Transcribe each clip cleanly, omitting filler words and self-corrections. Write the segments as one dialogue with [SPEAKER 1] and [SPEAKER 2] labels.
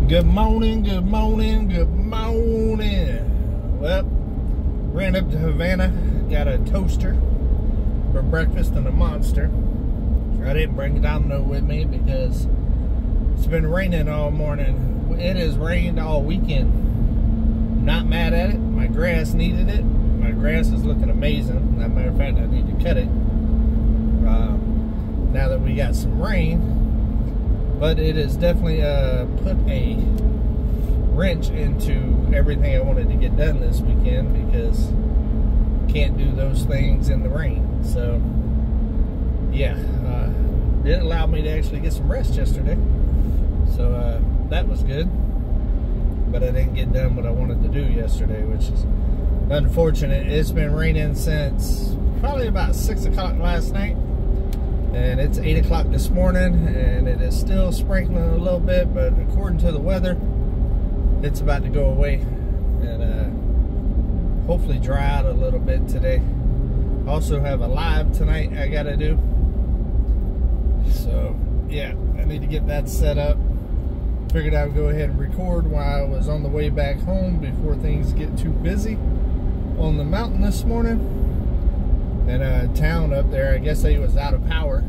[SPEAKER 1] Good morning, good morning, good morning. Well, ran up to Havana, got a toaster for breakfast and a Monster. I didn't bring a domino with me because it's been raining all morning. It has rained all weekend. I'm not mad at it. My grass needed it. My grass is looking amazing. As a matter of fact, I need to cut it now that we got some rain. But it has definitely put a wrench into everything I wanted to get done this weekend because can't do those things in the rain. So yeah, didn't allow me to actually get some rest yesterday. So that was good. But I didn't get done what I wanted to do yesterday, which is unfortunate. It's been raining since probably about 6 o'clock last night. And it's 8 o'clock this morning, and it is still sprinkling a little bit, but according to the weather, it's about to go away and hopefully dry out a little bit today. Also have a live tonight I gotta do. So yeah, I need to get that set up. Figured I would go ahead and record while I was on the way back home before things get too busy on the mountain this morning. And a town up there, I guess they was out of power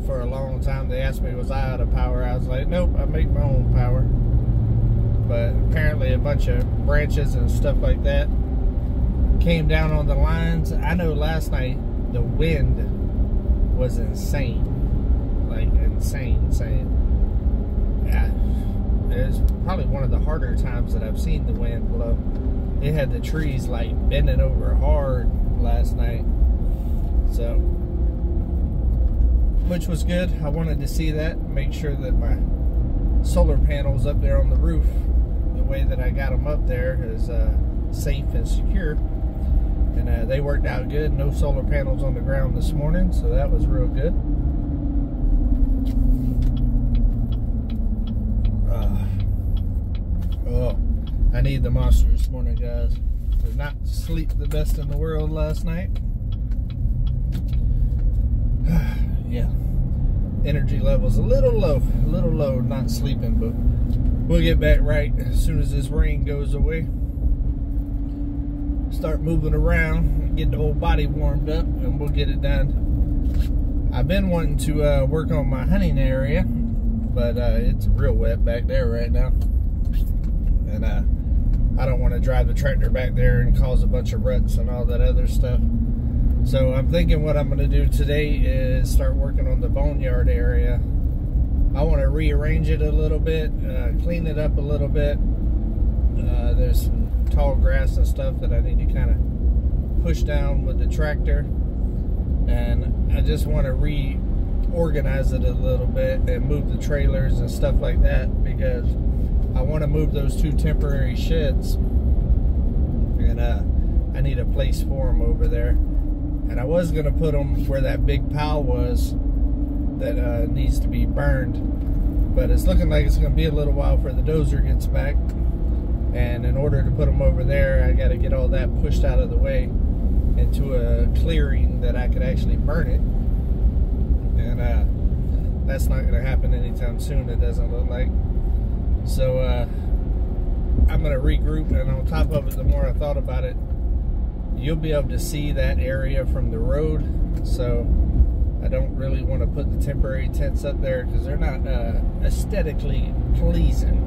[SPEAKER 1] for a long time. They asked me, was I out of power? I was like, nope, I make my own power. But apparently a bunch of branches and stuff like that came down on the lines. I know last night the wind was insane. Like insane. Yeah, it was probably one of the harder times that I've seen the wind blow. It had the trees like bending over hard last night, so which was good. I wanted to see that, make sure that my solar panels up there on the roof, the way that I got them up there, is safe and secure. And they worked out good. No solar panels on the ground this morning, so that was real good. Oh, I need the Monster this morning, guys. Did not sleep the best in the world last night. Yeah, energy levels a little low, not sleeping, but we'll get back right as soon as this rain goes away. Start moving around, get the whole body warmed up, and we'll get it done. I've been wanting to work on my hunting area, but it's real wet back there right now. And I don't want to drive the tractor back there and cause a bunch of ruts and all that other stuff. So I'm thinking what I'm going to do today is start working on the boneyard area. I want to rearrange it a little bit, clean it up a little bit. There's some tall grass and stuff that I need to kind of push down with the tractor. And I just want to reorganize it a little bit and move the trailers and stuff like that, because I want to move those 2 temporary sheds, and I need a place for them over there. And I was going to put them where that big pile was that needs to be burned, but it's looking like it's going to be a little while before the dozer gets back. And in order to put them over there, I got to get all that pushed out of the way into a clearing that I could actually burn it. And that's not going to happen anytime soon, it doesn't look like. So I'm going to regroup, and on top of it, the more I thought about it, you'll be able to see that area from the road. So I don't really want to put the temporary tents up there because they're not aesthetically pleasing.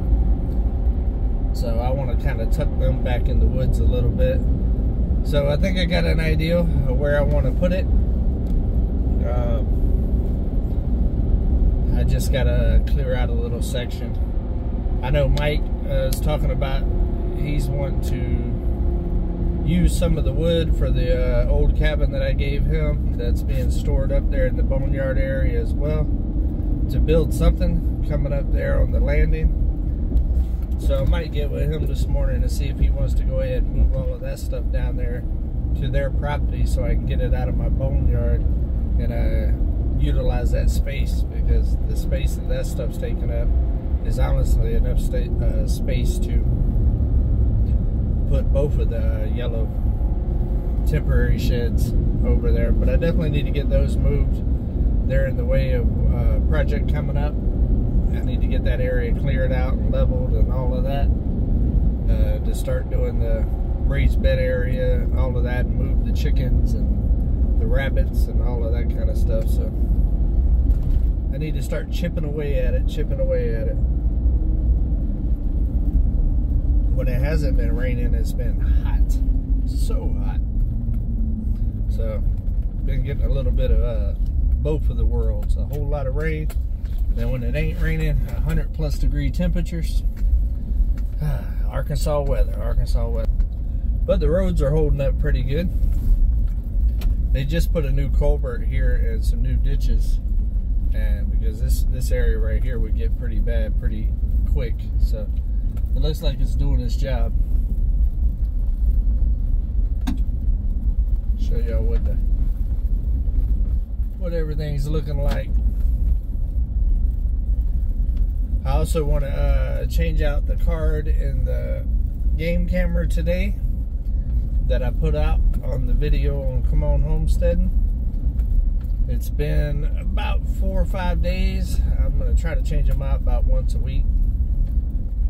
[SPEAKER 1] So I want to kind of tuck them back in the woods a little bit. So I think I got an idea of where I want to put it. I just got to clear out a little section. I know Mike is talking about he's wanting to use some of the wood for the old cabin that I gave him that's being stored up there in the boneyard area as well, to build something coming up there on the landing. So I might get with him this morning to see if he wants to go ahead and move all of that stuff down there to their property so I can get it out of my boneyard and utilize that space, because the space that that stuff's taking up is honestly enough space to put both of the yellow temporary sheds over there. But I definitely need to get those moved. They're in the way of a project coming up, I need to get that area cleared out and leveled and all of that to start doing the raised bed area, all of that, and move the chickens and the rabbits and all of that kind of stuff. So I need to start chipping away at it. When it hasn't been raining, it's been hot, so hot. So been getting a little bit of both of the worlds, a whole lot of rain. Then when it ain't raining, 100+ degree temperatures. Arkansas weather. But the roads are holding up pretty good. They just put a new culvert here and some new ditches, and because this area right here would get pretty bad pretty quick. So it looks like it's doing its job. Show y'all what everything's looking like. I also want to change out the card in the game camera today that I put out on the video on cmonhomesteading. It's been about 4 or 5 days. I'm going to try to change them out about once a week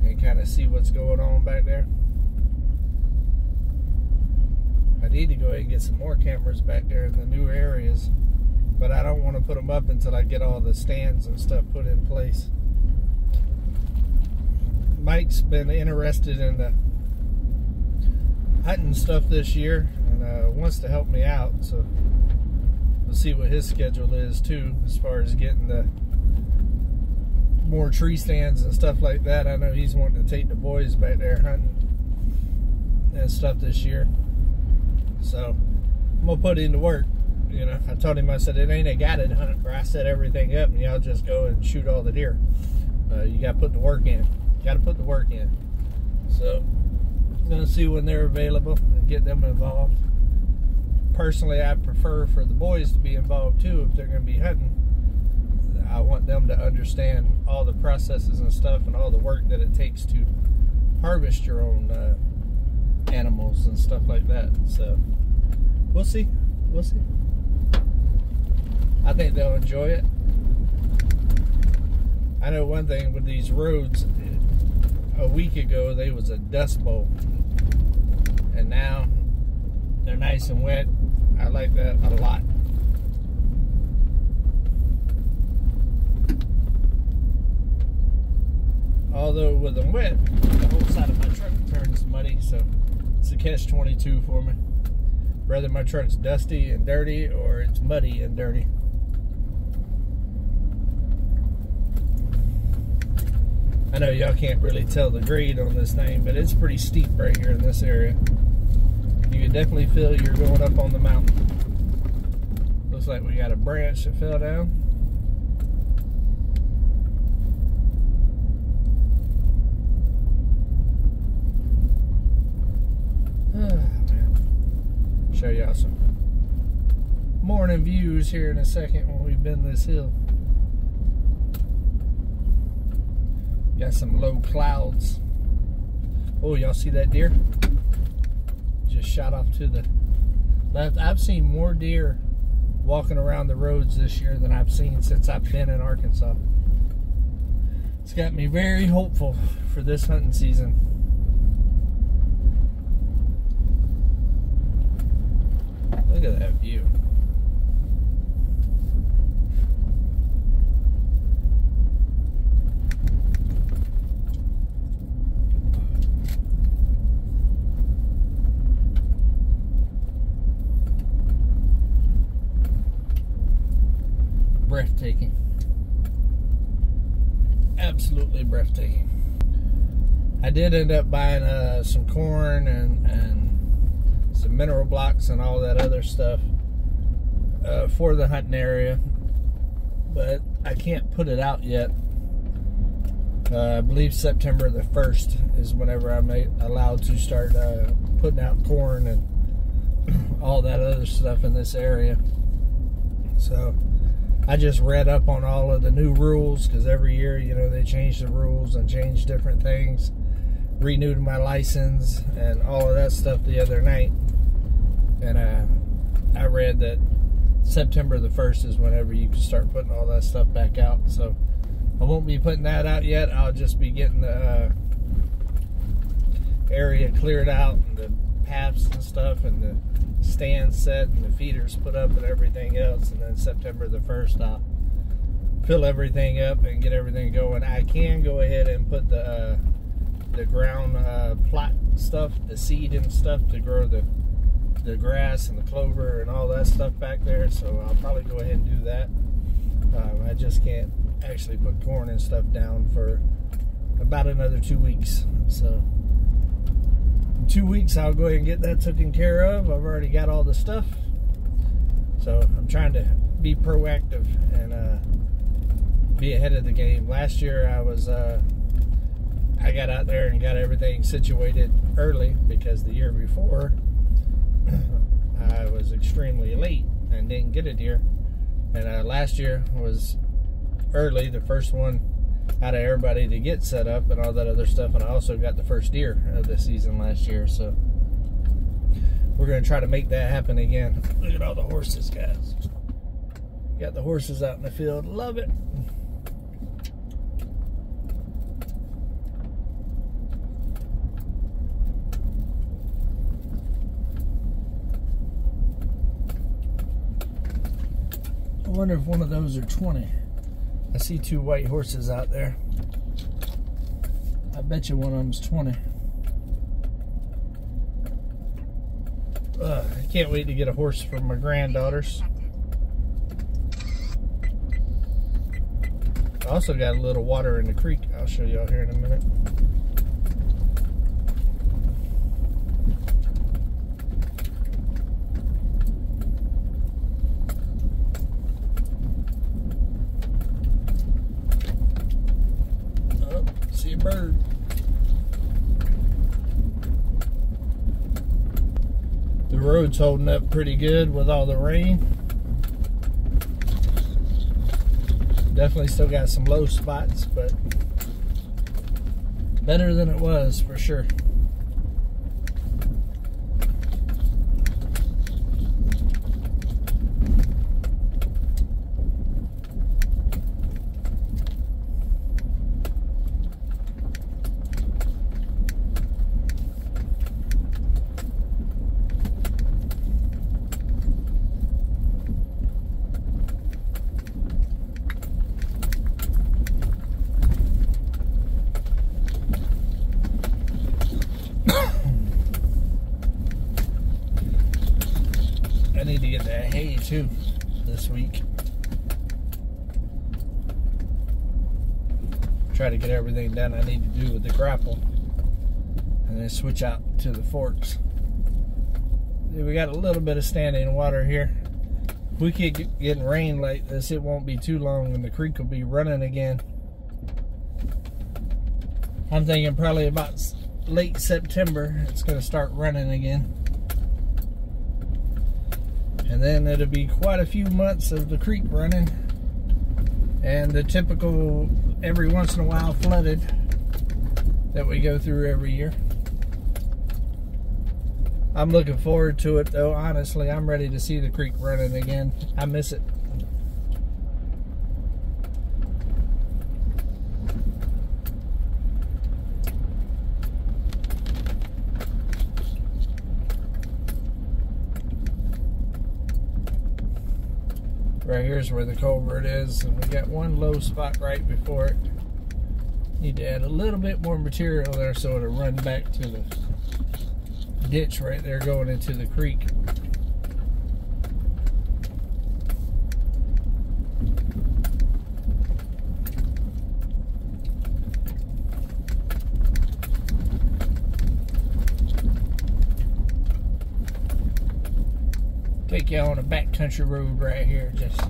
[SPEAKER 1] and kind of see what's going on back there. I need to go ahead and get some more cameras back there in the new areas, but I don't want to put them up until I get all the stands and stuff put in place. Mike's been interested in the hunting stuff this year and wants to help me out, so we'll see what his schedule is too, as far as getting the more tree stands and stuff like that. I know he's wanting to take the boys back there hunting and stuff this year, so I'm gonna put into work. You know, I told him, I said, it ain't a guided hunt where I set everything up and y'all just go and shoot all the deer. You gotta put the work in. So I'm gonna see when they're available and get them involved. Personally, I prefer for the boys to be involved too if they're gonna be hunting. I want them to understand all the processes and stuff and all the work that it takes to harvest your own animals and stuff like that. So we'll see. I think they'll enjoy it. I know one thing with these roads, a week ago they was a dust bowl, and now they're nice and wet. I like that a lot. Although with them wet, the whole side of my truck turns muddy, so it's a catch-22 for me. Whether my truck's dusty and dirty or it's muddy and dirty. I know y'all can't really tell the grade on this thing, but it's pretty steep right here in this area. You can definitely feel you're going up on the mountain. Looks like we got a branch that fell down. Show y'all some morning views here in a second when we bend this hill. Got some low clouds. Oh, y'all see that deer? Just shot off to the left. I've seen more deer walking around the roads this year than I've seen since I've been in Arkansas. It's got me very hopeful for this hunting season. Look at that view. Breathtaking. Absolutely breathtaking. I did end up buying some corn and some mineral blocks and all that other stuff for the hunting area, but I can't put it out yet. I believe September the 1st is whenever I'm allowed to start putting out corn and all that other stuff in this area. So I just read up on all of the new rules, because every year, you know, they change the rules and change different things. Renewed my license and all of that stuff the other night, and I read that September the 1st is whenever you can start putting all that stuff back out. So I won't be putting that out yet. I'll just be getting the area cleared out and the paths and stuff and the stands set and the feeders put up and everything else. And then September the 1st, I'll fill everything up and get everything going. I can go ahead and put the ground plot stuff, the seed and stuff to grow the grass and the clover and all that stuff back there. So I'll probably go ahead and do that. I just can't actually put corn and stuff down for about another 2 weeks. So in 2 weeks I'll go ahead and get that taken care of. I've already got all the stuff, so I'm trying to be proactive and be ahead of the game. Last year I got out there and got everything situated early because the year before I was extremely late and didn't get a deer. And last year was early, the first one out of everybody to get set up and all that other stuff. And I also got the first deer of the season last year. So we're going to try to make that happen again. Look at all the horses, guys. Got the horses out in the field. Love it. I wonder if one of those are 20. I see 2 white horses out there. I bet you one of them's 20. I can't wait to get a horse for my granddaughters. I also got a little water in the creek. I'll show y'all here in a minute. Bird. The road's holding up pretty good with all the rain. Definitely still got some low spots, but better than it was for sure. I need to get that hay too this week. Try to get everything done I need to do with the grapple and then switch out to the forks. We got a little bit of standing water here. If we keep getting rain like this, it won't be too long and the creek will be running again. I'm thinking probably about late September it's going to start running again. And then it'll be quite a few months of the creek running and the typical every once in a while flooded that we go through every year. I'm looking forward to it though. Honestly, I'm ready to see the creek running again. I miss it. Right here's where the culvert is, and we got one low spot right before it. Need to add a little bit more material there so it'll run back to the ditch right there going into the creek. Take you on a backcountry road right here, just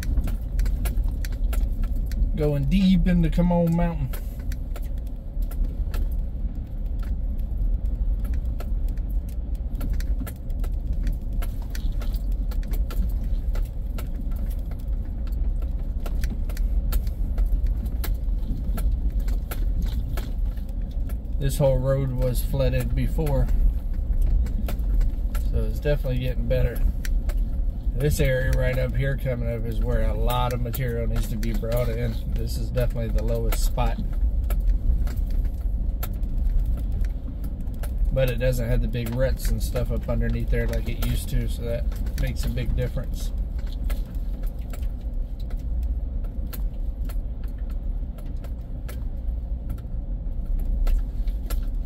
[SPEAKER 1] going deep into Cmon Mountain. This whole road was flooded before, so it's definitely getting better. This area right up here coming up is where a lot of material needs to be brought in. This is definitely the lowest spot. But it doesn't have the big ruts and stuff up underneath there like it used to, so that makes a big difference.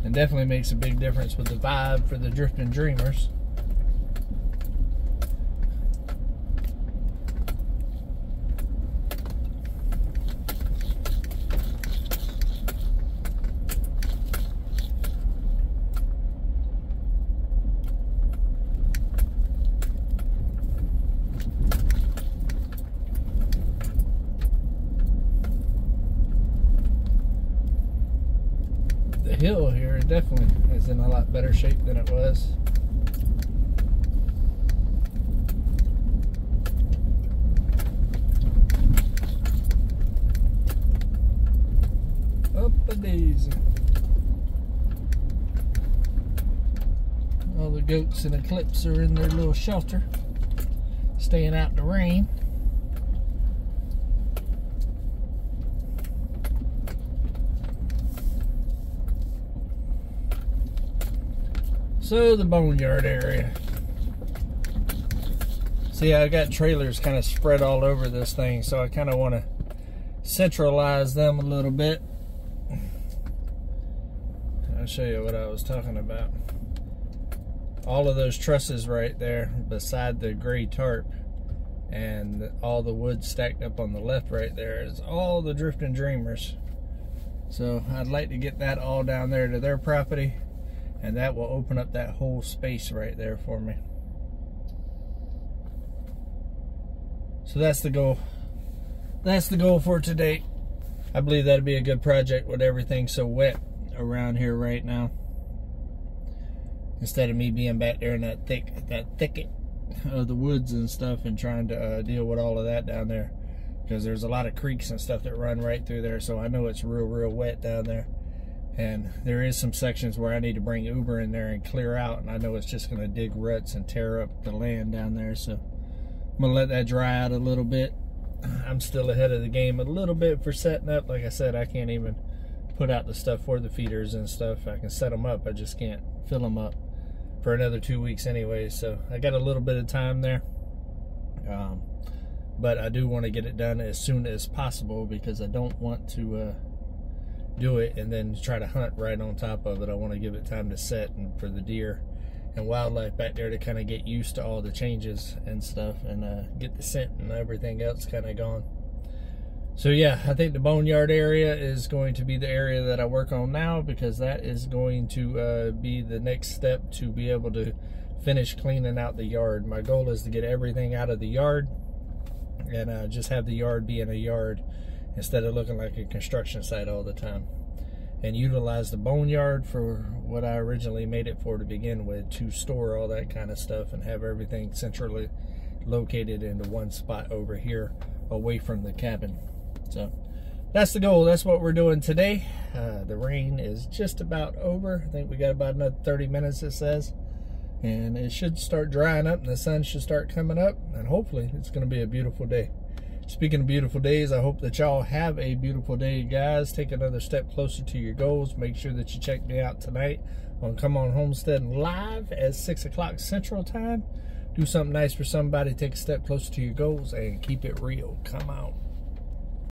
[SPEAKER 1] And definitely makes a big difference with the vibe for the drifting dreamers. The hill here definitely is in a lot better shape than it was. Up a daisy. All the goats and Eclipse are in their little shelter, staying out in the rain. So the boneyard area. See, I got trailers kind of spread all over this thing, so I kind of want to centralize them a little bit. I'll show you what I was talking about. All of those trusses right there beside the gray tarp and all the wood stacked up on the left right there is all the drifting dreamers. So I'd like to get that all down there to their property, and that will open up that whole space right there for me. So that's the goal. That's the goal for today. I believe that'd be a good project with everything so wet around here right now. Instead of me being back there in that thicket of the woods and stuff and trying to deal with all of that down there. Because there's a lot of creeks and stuff that run right through there, so I know it's real wet down there. And there is some sections where I need to bring Uber in there and clear out, and I know it's just going to dig ruts and tear up the land down there, so I'm going to let that dry out a little bit. I'm still ahead of the game a little bit for setting up. Like I said, I can't even put out the stuff for the feeders and stuff. I can set them up, I just can't fill them up for another 2 weeks anyway, so I got a little bit of time there. But I do want to get it done as soon as possible, because I don't want to do it and then try to hunt right on top of it. I want to give it time to set, and for the deer and wildlife back there to kind of get used to all the changes and stuff, and get the scent and everything else kind of gone. So yeah, I think the boneyard area is going to be the area that I work on now, because that is going to be the next step to be able to finish cleaning out the yard. My goal is to get everything out of the yard and just have the yard being a yard instead of looking like a construction site all the time, and utilize the boneyard for what I originally made it for to begin with, to store all that kind of stuff and have everything centrally located into one spot over here away from the cabin. So that's the goal. That's what we're doing today. The rain is just about over. I think we got about another 30 minutes, it says, and it should start drying up and the sun should start coming up, and hopefully it's going to be a beautiful day. Speaking of beautiful days, I hope that y'all have a beautiful day, guys. Take another step closer to your goals. Make sure that you check me out tonight on Come On Homesteading live at 6 o'clock Central Time. Do something nice for somebody. Take a step closer to your goals and keep it real. Come on.